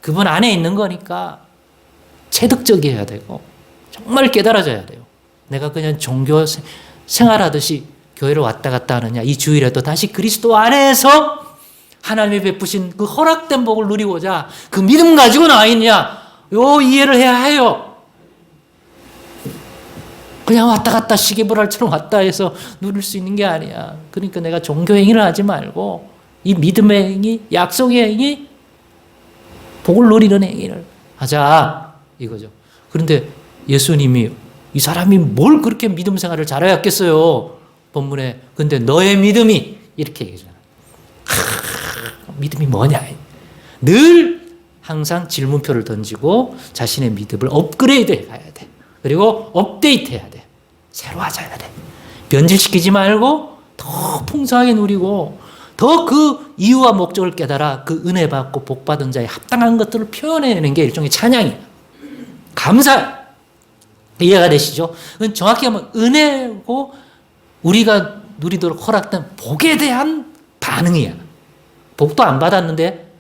A: 그분 안에 있는 거니까 체득적이어야 되고 정말 깨달아져야 돼요. 내가 그냥 종교 생활하듯이 교회를 왔다 갔다 하느냐, 이 주일에도 다시 그리스도 안에서 하나님이 베푸신 그 허락된 복을 누리고자 그 믿음 가지고 나와 있냐, 요 이해를 해야 해요. 그냥 왔다 갔다 시계불알처럼 왔다 해서 누릴 수 있는 게 아니야. 그러니까 내가 종교 행위를 하지 말고 이 믿음의 행위, 약속의 행위, 복을 누리는 행위를 하자 이거죠. 그런데 예수님이 이 사람이 뭘 그렇게 믿음 생활을 잘해왔겠어요. 본문에. 근데 너의 믿음이 이렇게 얘기하잖아. 믿음이 뭐냐. 늘 항상 질문표를 던지고 자신의 믿음을 업그레이드해 가야 돼. 그리고 업데이트 해야 돼. 새로 하자야 돼. 변질시키지 말고 더 풍성하게 누리고 더 그 이유와 목적을 깨달아 그 은혜 받고 복 받은 자의 합당한 것들을 표현해내는 게 일종의 찬양이에요. 감사. 이해가 되시죠? 정확히 하면 은혜고 우리가 누리도록 허락된 복에 대한 반응이야. 복도 안 받았는데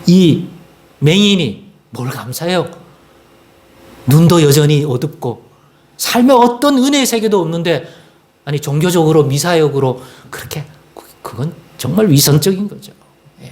A: 이 맹인이 뭘 감사해요? 눈도 여전히 어둡고 삶에 어떤 은혜의 세계도 없는데 아니 종교적으로 미사역으로 그렇게 그건 정말 위선적인 거죠. 예.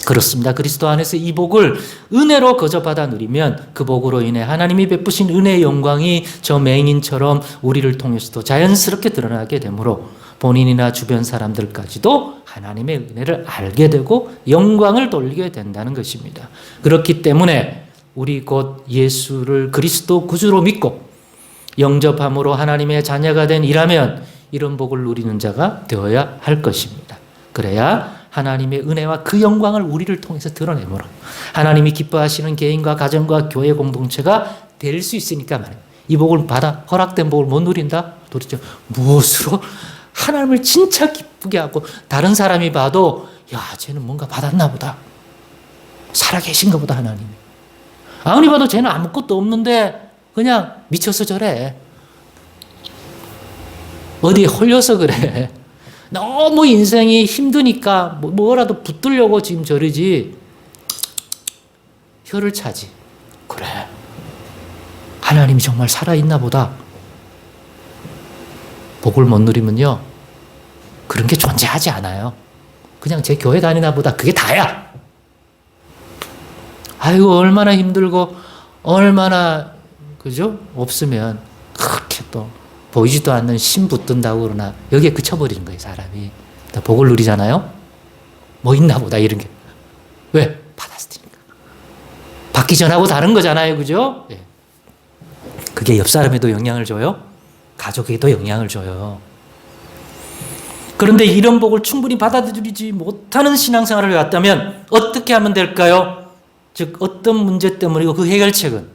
A: 그렇습니다. 그리스도 안에서 이 복을 은혜로 거저 받아 누리면 그 복으로 인해 하나님이 베푸신 은혜의 영광이 저 맹인처럼 우리를 통해서도 자연스럽게 드러나게 되므로 본인이나 주변 사람들까지도 하나님의 은혜를 알게 되고 영광을 돌리게 된다는 것입니다. 그렇기 때문에 우리 곧 예수를 그리스도 구주로 믿고 영접함으로 하나님의 자녀가 된 이라면
B: 이런 복을 누리는 자가 되어야 할 것입니다. 그래야 하나님의 은혜와 그 영광을 우리를 통해서 드러내므로 하나님이 기뻐하시는 개인과 가정과 교회 공동체가 될 수 있으니까 말이에요. 이 복을 받아 허락된 복을 못 누린다? 도대체 무엇으로? 하나님을 진짜 기쁘게 하고 다른 사람이 봐도 야 쟤는 뭔가 받았나 보다. 살아계신가 보다 하나님이. 아무리 봐도 쟤는 아무것도 없는데 그냥 미쳐서 저래. 어디에 홀려서 그래. 너무 인생이 힘드니까 뭐라도 붙들려고 지금 저러지. 혀를 차지. 그래. 하나님이 정말 살아있나 보다. 복을 못 누리면요. 그런 게 존재하지 않아요. 그냥 제 교회 다니나 보다. 그게 다야. 아이고 얼마나 힘들고 얼마나 그죠? 없으면 그렇게 또 보이지도 않는 신 붙든다고 그러나 여기에 그쳐버리는 거예요 사람이. 복을 누리잖아요. 뭐 있나 보다 이런 게. 왜? 받았으니까. 받기 전하고 다른 거잖아요. 그죠? 예. 그게 옆 사람에도 영향을 줘요. 가족에도 영향을 줘요. 그런데 이런 복을 충분히 받아들이지 못하는 신앙생활을 해왔다면 어떻게 하면 될까요? 즉 어떤 문제 때문이고 그 해결책은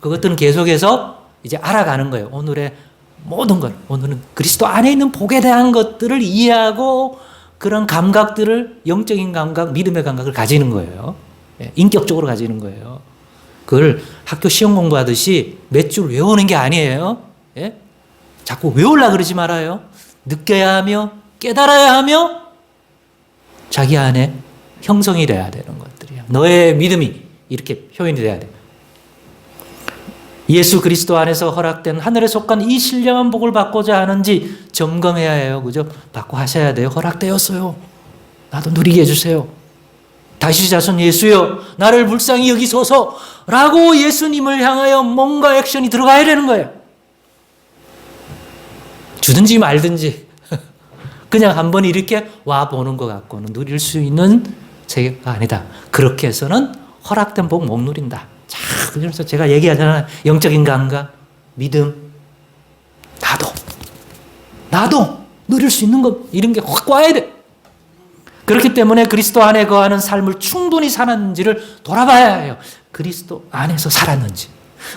B: 그것들은 계속해서 이제 알아가는 거예요. 오늘의 모든 걸. 오늘은 그리스도 안에 있는 복에 대한 것들을 이해하고 그런 감각들을 영적인 감각, 믿음의 감각을 가지는 거예요. 인격적으로 가지는 거예요. 그걸 학교 시험 공부하듯이 몇 줄 외우는 게 아니에요. 예? 자꾸 외우려고 그러지 말아요. 느껴야 하며 깨달아야 하며 자기 안에 형성이 돼야 되는 것들이야. 너의 믿음이 이렇게 표현이 돼야 돼. 예수 그리스도 안에서 허락된 하늘에 속한 이 신령한 복을 받고자 하는지 점검해야 해요. 그죠? 받고 하셔야 돼요. 허락되었어요. 나도 누리게 해주세요. 다시 자손 예수여 나를 불쌍히 여기소서 라고 예수님을 향하여 뭔가 액션이 들어가야 되는 거예요. 주든지 말든지 그냥 한번 이렇게 와보는 것 갖고는 누릴 수 있는 세계가 아니다. 그렇게 해서는 허락된 복 못 누린다. 자, 그래서 제가 얘기하잖아요. 영적인 감각, 믿음, 나도 누릴 수 있는 것 이런 게 확 와야 돼. 그렇기 때문에 그리스도 안에 거하는 삶을 충분히 살았는지를 돌아봐야 해요. 그리스도 안에서 살았는지,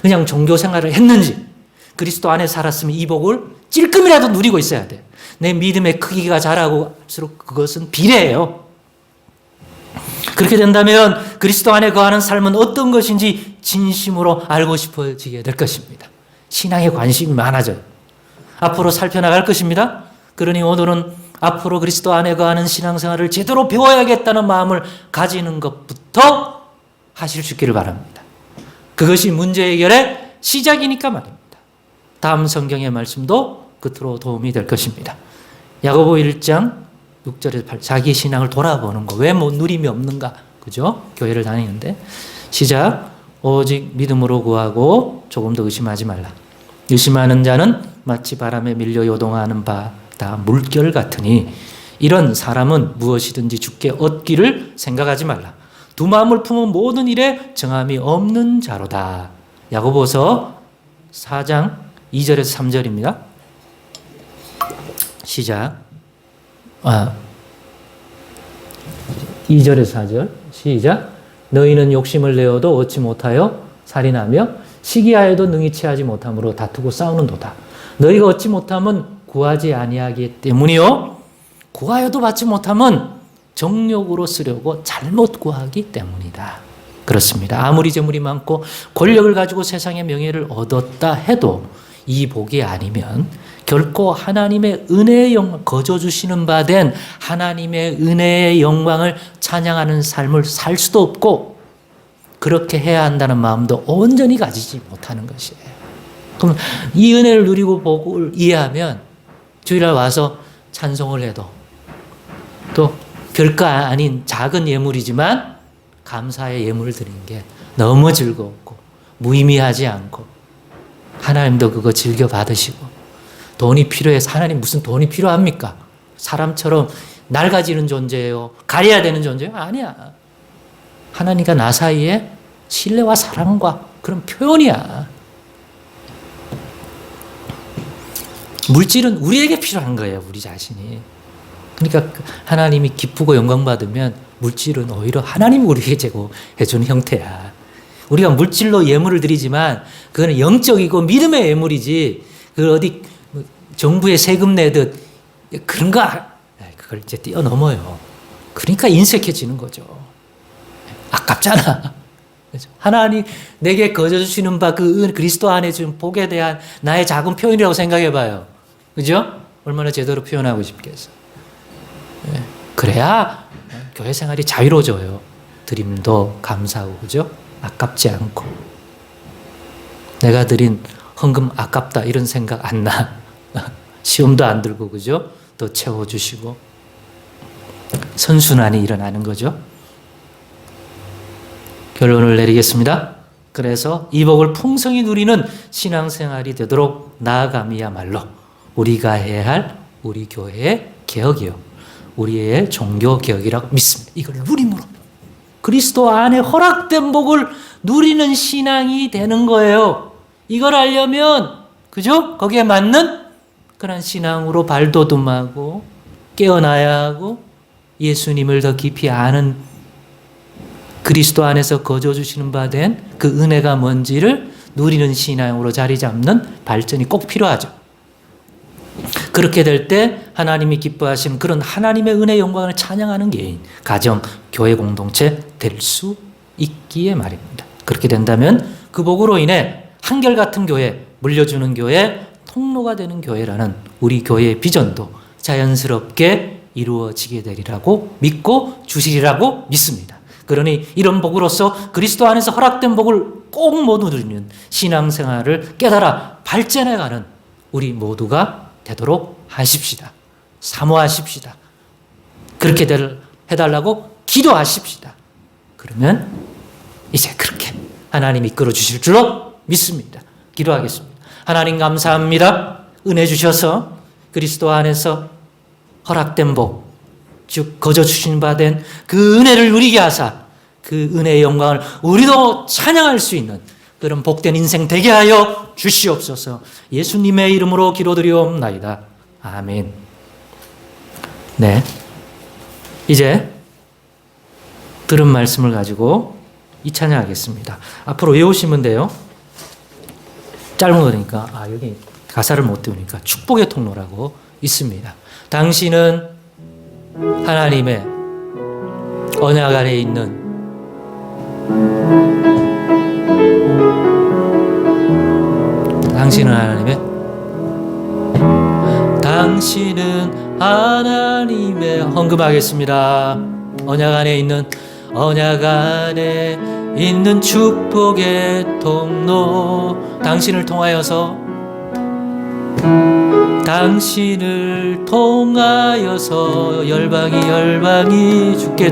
B: 그냥 종교 생활을 했는지, 그리스도 안에 살았으면 이 복을 찔끔이라도 누리고 있어야 돼. 내 믿음의 크기가 자라고 할수록 그것은 비례해요. 그렇게 된다면 그리스도 안에 거하는 삶은 어떤 것인지 진심으로 알고 싶어지게 될 것입니다. 신앙에 관심이 많아져요. 앞으로 살펴나갈 것입니다. 그러니 오늘은 앞으로 그리스도 안에 거하는 신앙생활을 제대로 배워야겠다는 마음을 가지는 것부터 하실 수 있기를 바랍니다. 그것이 문제 해결의 시작이니까 말입니다. 다음 성경의 말씀도 끝으로 도움이 될 것입니다. 야고보 1장 6절에서 8절 자기 신앙을 돌아보는 거. 왜 못 누림이 없는가? 그죠? 교회를 다니는데 시작. 오직 믿음으로 구하고 조금 더 의심하지 말라. 의심하는 자는 마치 바람에 밀려 요동하는 바 다 물결 같으니 이런 사람은 무엇이든지 주께 얻기를 생각하지 말라. 두 마음을 품은 모든 일에 정함이 없는 자로다. 야고보서 4장 2절에서 3절입니다. 시작. 2절에서 4절 시작. 너희는 욕심을 내어도 얻지 못하여 살인하며 시기하여도 능히 취하지 못함으로 다투고 싸우는도다. 너희가 얻지 못하면 구하지 아니하기 때문이요. 구하여도 받지 못하면 정욕으로 쓰려고 잘못 구하기 때문이다. 그렇습니다. 아무리 재물이 많고 권력을 가지고 세상의 명예를 얻었다 해도 이 복이 아니면 결코 하나님의 은혜의 영광, 거저 주시는 바 된 하나님의 은혜의 영광을 찬양하는 삶을 살 수도 없고 그렇게 해야 한다는 마음도 온전히 가지지 못하는 것이에요. 그럼 이 은혜를 누리고 복을 이해하면 주일날 와서 찬송을 해도 또 별거 아닌 작은 예물이지만 감사의 예물을 드리는 게 너무 즐겁고 무의미하지 않고 하나님도 그거 즐겨 받으시고 돈이 필요해서 하나님 무슨 돈이 필요합니까? 사람처럼 낡아지는 존재예요. 가려야 되는 존재예요? 아니야. 하나님과 나 사이에 신뢰와 사랑과 그런 표현이야.
A: 물질은 우리에게 필요한 거예요. 우리 자신이. 그러니까 하나님이 기쁘고 영광 받으면 물질은 오히려 하나님이 우리에게 제공해 주는 형태야. 우리가 물질로 예물을 드리지만 그거는 영적이고 믿음의 예물이지, 그 어디 정부에 세금 내듯 그런 거, 그걸 이제 뛰어넘어요. 그러니까 인색해지는 거죠. 아깝잖아. 하나님 내게 거저 주시는 바 그 그리스도 안에 준 복에 대한 나의 작은 표현이라고 생각해 봐요. 그죠? 얼마나 제대로 표현하고 싶겠어. 그래야 교회 생활이 자유로워져요. 드림도 감사하고, 그죠? 아깝지 않고. 내가 드린 헌금 아깝다 이런 생각 안 나. 시험도 안 들고, 그죠? 또 채워주시고. 선순환이 일어나는 거죠. 결론을 내리겠습니다. 그래서 이 복을 풍성히 누리는 신앙생활이 되도록 나아감이야말로 우리가 해야 할 우리 교회의 개혁이요, 우리의 종교 개혁이라고 믿습니다. 이걸 누림으로 그리스도 안에 허락된 복을 누리는 신앙이 되는 거예요. 이걸 하려면, 그죠? 거기에 맞는 그런 신앙으로 발돋움하고 깨어나야 하고, 예수님을 더 깊이 아는, 그리스도 안에서 거저 주시는 바 된 그 은혜가 뭔지를 누리는 신앙으로 자리 잡는 발전이 꼭 필요하죠. 그렇게 될 때 하나님이 기뻐하시는 그런 하나님의 은혜 영광을 찬양하는 개인, 가정, 교회 공동체 될 수 있기에 말입니다. 그렇게 된다면 그 복으로 인해 한결같은 교회, 물려주는 교회, 통로가 되는 교회라는 우리 교회의 비전도 자연스럽게 이루어지게 되리라고 믿고 주시리라고 믿습니다. 그러니 이런 복으로서 그리스도 안에서 허락된 복을 꼭 모두 누리는 신앙생활을 깨달아 발전해가는 우리 모두가 되도록 하십시다. 사모하십시다. 그렇게 해달라고 기도하십시다. 그러면 이제 그렇게 하나님이 이끌어 주실 줄로 믿습니다. 기도하겠습니다. 하나님 감사합니다. 은혜 주셔서 그리스도 안에서 허락된 복, 즉 거저 주신 바 된 그 은혜를 누리게 하사 그 은혜의 영광을 우리도 찬양할 수 있는 그런 복된 인생 되게 하여 주시옵소서. 예수님의 이름으로 기도드리옵나이다. 아멘. 네, 이제 들은 말씀을 가지고 이 찬양하겠습니다. 앞으로 외우시면 돼요. 짧은 거니까. 여기 가사를 못 띄우니까 축복의 통로라고 있습니다. 당신은 하나님의 언약 안에 있는 당신은 하나님의 헌금하겠습니다. 언약 안에 있는 축복의 통로, 당신을 통하여서 열방이 주께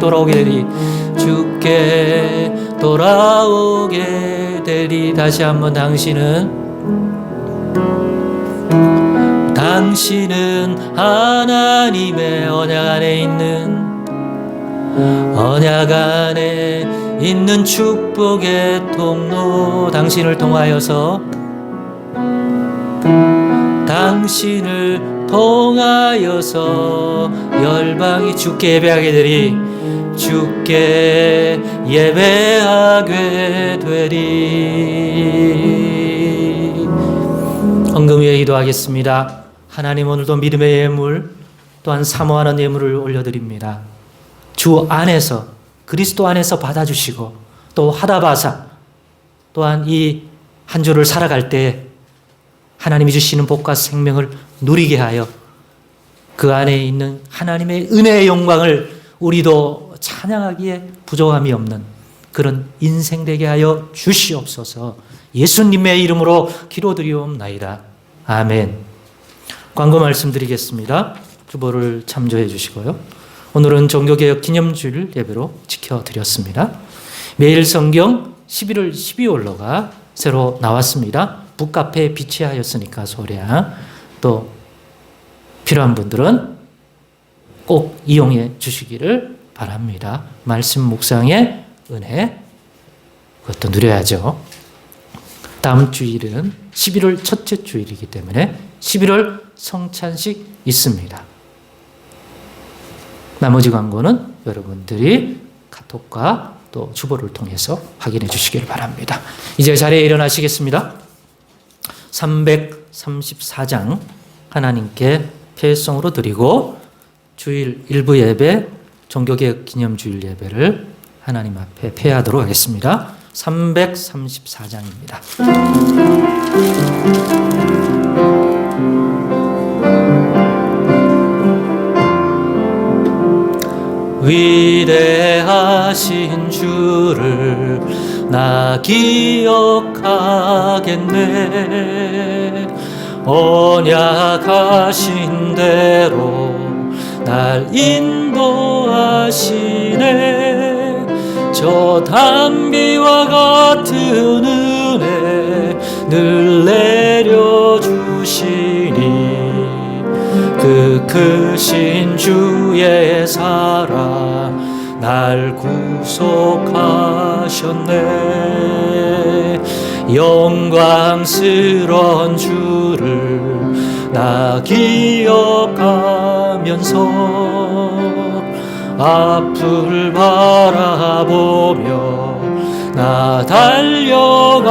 A: 돌아오게 되리. 다시 한번 당신은 하나님의 언약 안에 있는 축복의 통로, 당신을 통하여서 열방이 주께 예배하게 되리. 헌금 위에 기도하겠습니다. 하나님, 오늘도 믿음의 예물, 또한 사모하는 예물을 올려드립니다. 주 안에서, 그리스도 안에서 받아주시고, 또 하다바사, 또한 이 한 주를 살아갈 때 하나님이 주시는 복과 생명을 누리게 하여 그 안에 있는 하나님의 은혜의 영광을 우리도 찬양하기에 부족함이 없는 그런 인생 되게 하여 주시옵소서. 예수님의 이름으로 기도드리옵나이다. 아멘. 광고 말씀드리겠습니다. 주보를 참조해 주시고요. 오늘은 종교개혁 기념주일 예배로 지켜드렸습니다. 매일 성경 11월 12월로가 새로 나왔습니다. 북카페에 비치하였으니까 소량 또 필요한 분들은 꼭 이용해 주시기를 바랍니다. 말씀 묵상의 은혜, 그것도 누려야죠. 다음 주일은 11월 첫째 주일이기 때문에 11월 성찬식 있습니다. 나머지 광고는 여러분들이 카톡과 또 주보를 통해서 확인해 주시길 바랍니다. 이제 자리에 일어나시겠습니다. 334장 하나님께 폐성으로 드리고 주일 일부 예배, 종교개혁 기념주일 예배를 하나님 앞에 폐하도록 하겠습니다. 334장입니다. 위대하신 주를 나 기억하겠네. 언약하신 대로 날 인도하시네. 저 단비와 같은 은혜 늘 내려주시니 그 크신 주의 사랑 날 구속하셨네. 영광스러운 주를 나 기억하면서 앞을 바라보며 나 달려가리라.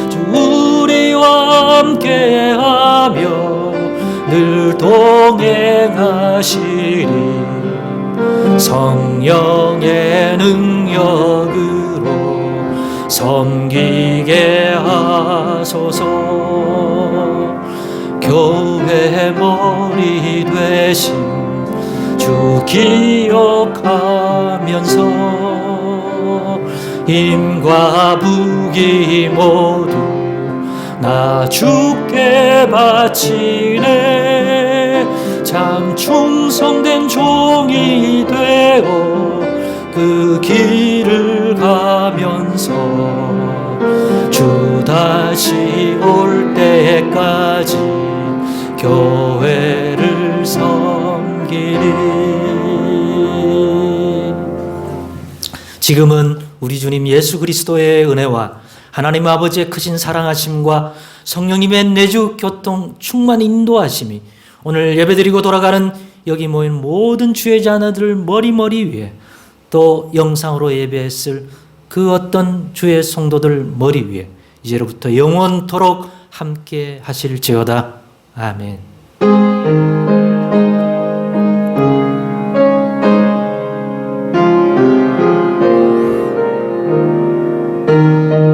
A: 주 우리와 함께하며 늘 동행하시리. 성령의 능력으로 섬기게 하소서. 교회 머리 되신 주 기억하면서 힘과 무기 모두 나 주께 바치네. 참 충성된 종이 되어 그 길을 가면서 주 다시 올 때까지 교회를 섬기리. 지금은 우리 주님 예수 그리스도의 은혜와 하나님 아버지의 크신 사랑하심과 성령님의 내주 교통 충만 인도하심이 오늘 예배드리고 돌아가는 여기 모인 모든 주의 자녀들 머리 위에 또 영상으로 예배했을 그 어떤 주의 성도들 머리 위에 이제로부터 영원토록 함께 하실지어다. 아멘.